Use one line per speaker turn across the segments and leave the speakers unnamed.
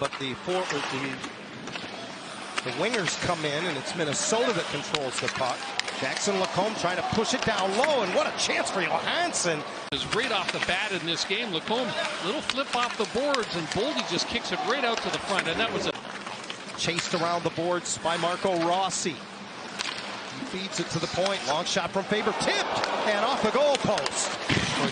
but the wingers come in, and it's Minnesota that controls the puck. Jackson Lacombe trying to push it down low, and what a chance for Johansson.
Is right off the bat in this game. Lacombe, little flip off the boards, and Boldy just kicks it right out to the front, and that was a
chased around the boards by Marco Rossi. He feeds it to the point. Long shot from Faber, tipped, and off the goal post.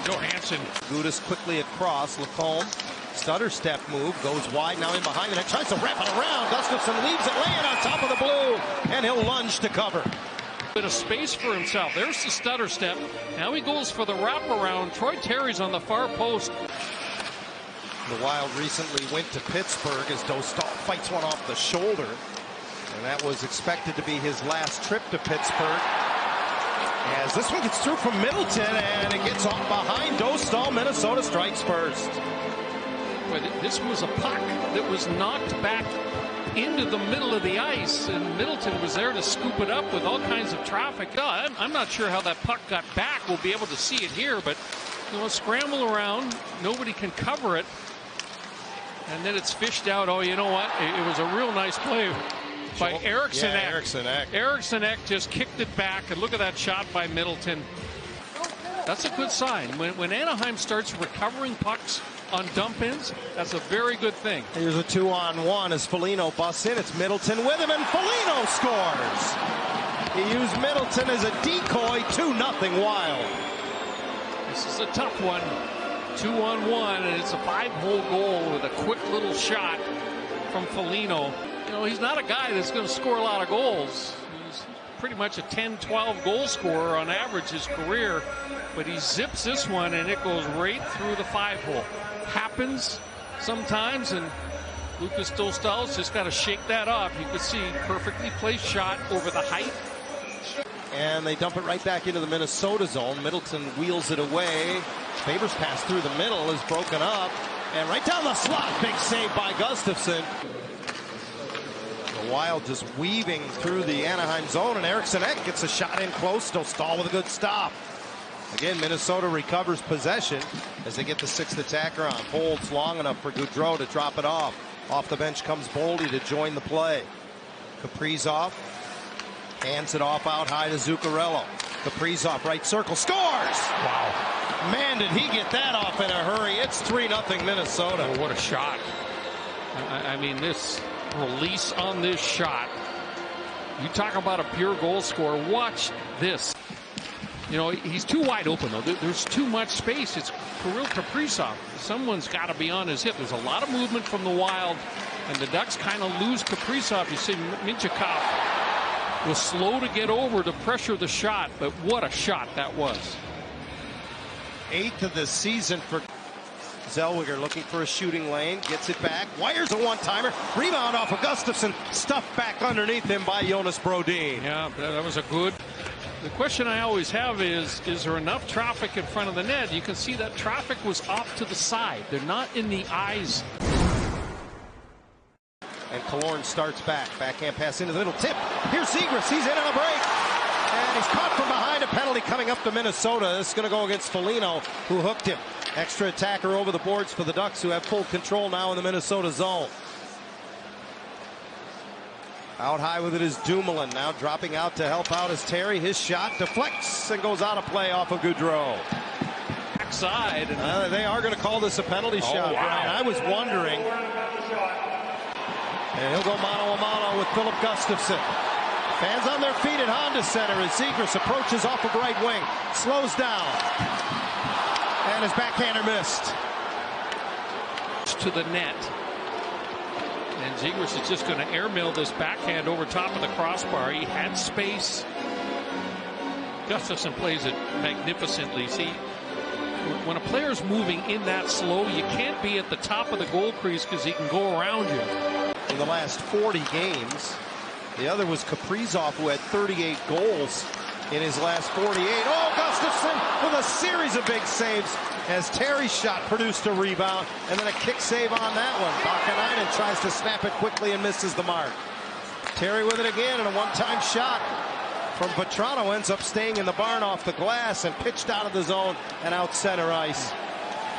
Johansson.
Gudas quickly across. Lacombe, stutter step move, goes wide, now in behind the net, tries to wrap it around. Gustafson leaves it laying on top of the blue, and he'll lunge to cover.
Bit of space for himself. There's the stutter step. Now he goes for the wraparound. Troy Terry's on the far post.
The Wild recently went to Pittsburgh as Dostal fights one off the shoulder, and that was expected to be his last trip to Pittsburgh. As this one gets through from Middleton, and it gets off behind Dostal. Minnesota strikes first.
But this was a puck that was knocked back into the middle of the ice, and Middleton was there to scoop it up with all kinds of traffic. I'm not sure how that puck got back. We'll be able to see it here, but scramble around, nobody can cover it, and then it's fished out. Oh, you know what? It was a real nice play by Eriksson. Eriksson just kicked it back, and look at that shot by Middleton. That's a good sign. When Anaheim starts recovering pucks on dump-ins, that's a very good thing.
Here's a 2-on-1 as Foligno busts in. It's Middleton with him, and Foligno scores. He used Middleton as a decoy. 2-0 Wild.
This is a tough one. 2-on-1, and it's a 5-hole goal with a quick little shot from Foligno. He's not a guy that's going to score a lot of goals. He's pretty much a 10-12 goal scorer on average his career, but he zips this one, and it goes right through the 5-hole. Happens sometimes, and Lucas Dostal's just got to shake that off. You can see perfectly placed shot over the height.
And they dump it right back into the Minnesota zone. Middleton wheels it away. Faber's pass through the middle is broken up, and right down the slot. Big save by Gustafson. The Wild just weaving through the Anaheim zone, and Eriksson gets a shot in close. Dostal with a good stop. Again, Minnesota recovers possession as they get the sixth attacker on. Holds long enough for Gaudreau to drop it off. Off the bench comes Boldy to join the play. Kaprizov hands it off out high to Zuccarello. Kaprizov, right circle, scores!
Wow.
Man, did he get that off in a hurry. It's 3-0 Minnesota.
Oh, what a shot. I mean, this release on this shot. You talk about a pure goal scorer. Watch this. He's too wide open, though. There's too much space. It's Kirill Kaprizov. Someone's got to be on his hip. There's a lot of movement from the Wild, and the Ducks kind of lose Kaprizov. You see Minchikov was slow to get over to pressure the shot, but what a shot that was.
8th of the season for Zellweger, looking for a shooting lane, gets it back, wires a one-timer, rebound off of Gustafson, stuffed back underneath him by Jonas Brodin.
Yeah, that was a good. The question I always have is there enough traffic in front of the net? You can see that traffic was off to the side. They're not in the eyes.
And Killorn starts back. Backhand pass into the middle. Tip. Here's Zegras. He's in on a break. And he's caught from behind. A penalty coming up to Minnesota. This is going to go against Foligno, who hooked him. Extra attacker over the boards for the Ducks, who have full control now in the Minnesota zone. Out high with it is Dumoulin, now dropping out to help out as Terry. His shot deflects and goes out of play off of Gaudreau.
Backside.
They are going to call this a penalty shot,
wow.
Brian. I was wondering. And he'll go mano-a-mano with Philip Gustafson. Fans on their feet at Honda Center as Zegras approaches off of right wing. Slows down. And his backhander missed.
To the net. And Zegras is just going to airmail this backhand over top of the crossbar. He had space. Gustafson plays it magnificently. See, when a player's moving in that slow, you can't be at the top of the goal crease because he can go around you.
In the last 40 games, the other was Kaprizov, who had 38 goals in his last 48. Oh, Gustafson with a series of big saves as Terry's shot produced a rebound, and then a kick save on that one. Bakanainen tries to snap it quickly and misses the mark. Terry with it again, and a one-time shot from Vetrano ends up staying in the barn off the glass and pitched out of the zone and out center ice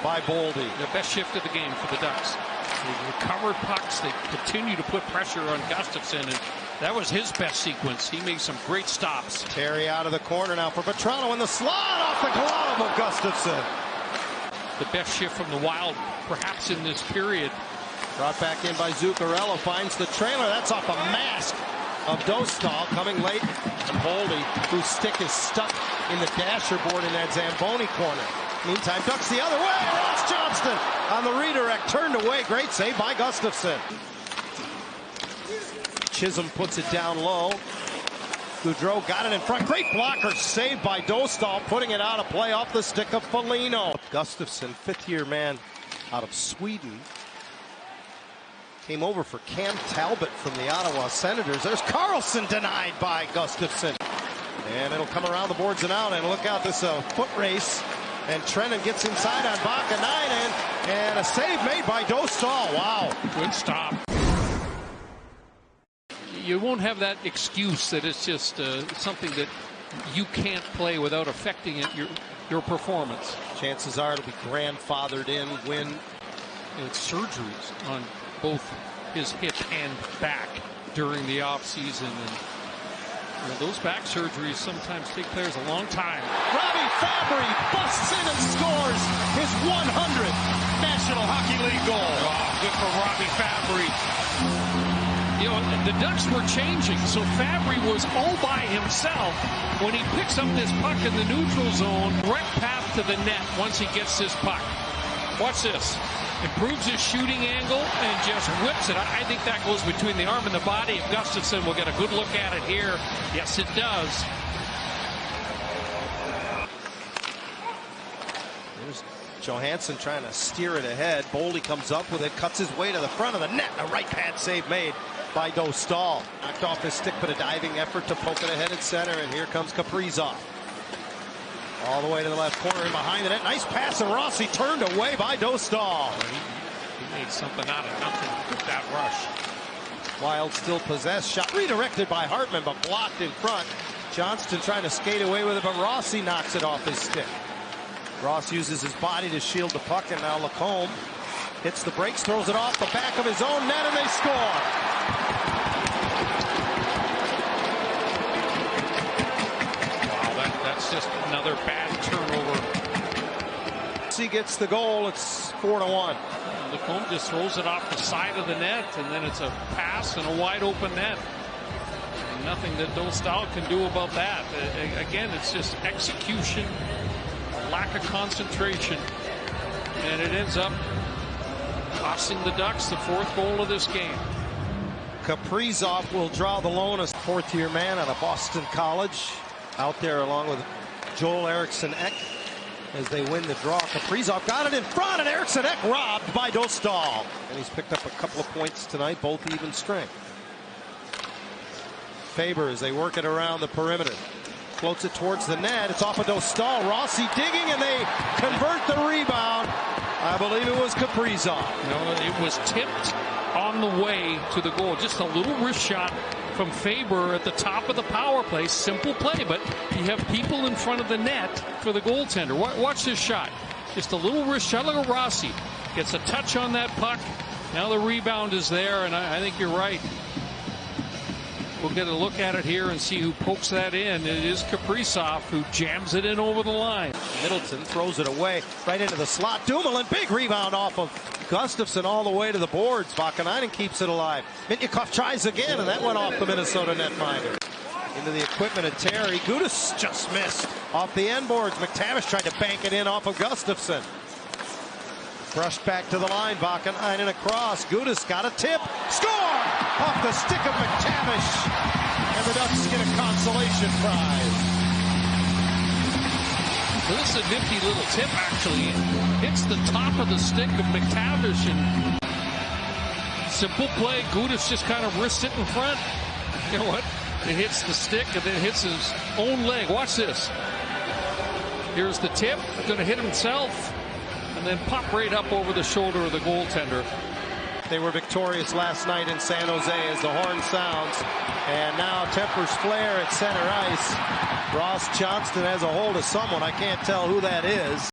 by Boldy.
The best shift of the game for the Ducks. They recovered pucks. They continue to put pressure on Gustafsson, and that was his best sequence. He made some great stops.
Terry out of the corner now for Petrano in the slot off the glove of Gustafsson.
The best shift from the Wild, perhaps in this period.
Brought back in by Zuccarello, finds the trailer. That's off a mask of Dostal coming late. And Boldy, whose stick is stuck in the dasher board in that Zamboni corner. Meantime, ducks the other way. Ross Johnston on the redirect, turned away. Great save by Gustafsson. Chisholm puts it down low. Goudreau got it in front. Great blocker saved by Dostal, putting it out of play off the stick of Foligno. Gustafsson, fifth-year man out of Sweden. Came over for Cam Talbot from the Ottawa Senators. There's Carlson denied by Gustafsson. And it'll come around the boards and out. And look out, this foot race. And Trennan gets inside on Vakanainen. And a save made by Dostal. Wow.
Good stop. You won't have that excuse that it's just something that you can't play without affecting it, your performance.
Chances are it'll be grandfathered in when
it's surgeries on both his hip and back during the offseason. And those back surgeries sometimes take players a long time.
Robbie Fabry busts in and scores his 100th National Hockey League goal.
Oh, good for Robbie Fabry. You know, the Ducks were changing, so Fabry was all by himself when he picks up this puck in the neutral zone. Direct path to the net once he gets this puck. Watch this. Improves his shooting angle and just whips it. I think that goes between the arm and the body. If Gustafsson will get a good look at it here. Yes, it does.
There's Johansson trying to steer it ahead. Boldy comes up with it, cuts his way to the front of the net. A right pad save made by Dostal. Knocked off his stick, but a diving effort to poke it ahead at center. And here comes Kaprizov. All the way to the left corner and behind the net. Nice pass, and Rossi turned away by Dostal.
He made something out of nothing with that rush.
Wild still possessed. Shot redirected by Hartman, but blocked in front. Johnston trying to skate away with it, but Rossi knocks it off his stick. Ross uses his body to shield the puck, and now Lacombe hits the brakes, throws it off the back of his own net, and they score.
That's just another bad turnover.
He gets the goal. It's 4-1.
Lacombe just throws it off the side of the net, and then it's a pass and a wide open net. And nothing that Dostal can do about that. Again, it's just execution, lack of concentration, and it ends up costing the Ducks the fourth goal of this game.
Kaprizov will draw the loan as fourth-year man out of Boston College. Out there along with Joel Eriksson Ek as they win the draw. Kaprizov got it in front, and Eriksson Ek robbed by Dostal. And he's picked up a couple of points tonight, both even strength. Faber as they work it around the perimeter. Floats it towards the net. It's off of Dostal. Rossi digging, and they convert the rebound. I believe it was Kaprizov.
No, it was tipped on the way to the goal. Just a little wrist shot from Faber at the top of the power play. Simple play, but you have people in front of the net for the goaltender. Watch this shot. Just a little wrist shot. Look at Rossi. Gets a touch on that puck. Now the rebound is there, and I think you're right. We'll get a look at it here and see who pokes that in. It is Kaprizov who jams it in over the line.
Middleton throws it away right into the slot. Dumoulin, big rebound off of Gustafsson all the way to the boards. Vakanainen keeps it alive. Mintyukov tries again, and that went off the Minnesota netminder. Into the equipment of Terry. Gudas just missed off the end boards. McTavish tried to bank it in off of Gustafsson. Brushed back to the line. Vakanainen across. Gudas got a tip. Score! Off the stick of McTavish. And the Ducks get a consolation prize.
So this is a nifty little tip, actually. Hits the top of the stick of McTavish. And simple play. Gudas just kind of wrists it in front. You know what? It hits the stick and then hits his own leg. Watch this. Here's the tip. Going to hit himself. And then pop right up over the shoulder of the goaltender.
They were victorious last night in San Jose as the horn sounds. And now tempers flare at center ice. Ross Johnston has a hold of someone. I can't tell who that is.